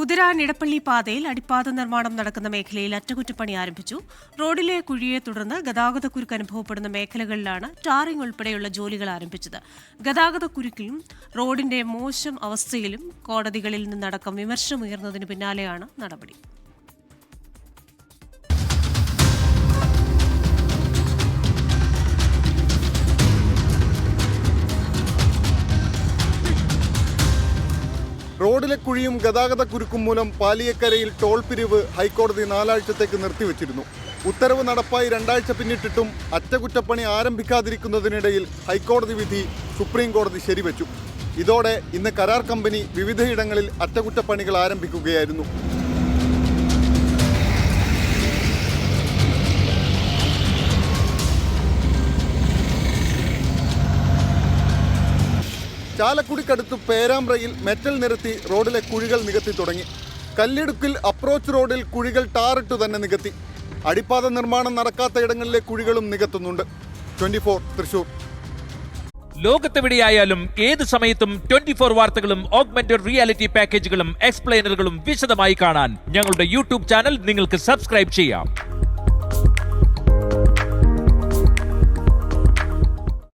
കുതിരാൻ-ഇടപ്പള്ളി പാതയിൽ അടിപ്പാത നിർമ്മാണം നടക്കുന്ന മേഖലയിൽ അറ്റകുറ്റപ്പണി ആരംഭിച്ചു. റോഡിലെ കുഴിയെ തുടർന്ന് ഗതാഗതക്കുരുക്ക് അനുഭവപ്പെടുന്ന മേഖലകളിലാണ് ടാറിംഗ് ഉൾപ്പെടെയുള്ള ജോലികൾ ആരംഭിച്ചത്. ഗതാഗതക്കുരുക്കിലും റോഡിന്റെ മോശം അവസ്ഥയിലും കോടതികളിൽ നിന്നടക്കം വിമർശനമുയർന്നതിന് പിന്നാലെയാണ് നടപടി. റോഡിലെ കുഴിയും ഗതാഗതക്കുരുക്കും മൂലം പാലിയക്കരയിൽ ടോൾ പിരിവ് ഹൈക്കോടതി 4 ആഴ്ചത്തേക്ക് നിർത്തിവച്ചിരുന്നു. ഉത്തരവ് നടപ്പായി 2 ആഴ്ച പിന്നിട്ടിട്ടും അറ്റകുറ്റപ്പണി ആരംഭിക്കാതിരിക്കുന്നതിനിടയിൽ ഹൈക്കോടതി വിധി സുപ്രീം കോടതി ശരിവച്ചു. ഇതോടെ ഇന്ന് കരാർ കമ്പനി വിവിധയിടങ്ങളിൽ അറ്റകുറ്റപ്പണികൾ ആരംഭിക്കുകയായിരുന്നു. ചാലക്കുടിക്കടുത്ത് പേരാമ്പ്രയിൽ മെറ്റൽ നിരത്തി റോഡിലെ കുഴികൾ നികത്തി തുടങ്ങി. കല്ലിടുക്കിൽ അപ്രോച്ച് റോഡിൽ കുഴികൾ ടാറിട്ടു തന്നെ നികത്തി. അടിപ്പാത നിർമ്മാണം നടക്കാത്ത ഇടങ്ങളിലെ കുഴികളും നികത്തുന്നുണ്ട്. 24 തൃശൂർ. ലോകത്തെവിടെയായാലും ഏത് സമയത്തും 24 വാർത്തകളും ഓഗ്മെന്റഡ് റിയാലിറ്റി പാക്കേജുകളും എക്സ്പ്ലെയിനറുകളും വിശദമായി കാണാൻ ഞങ്ങളുടെ യൂട്യൂബ് ചാനൽ നിങ്ങൾക്ക് സബ്സ്ക്രൈബ് ചെയ്യാം.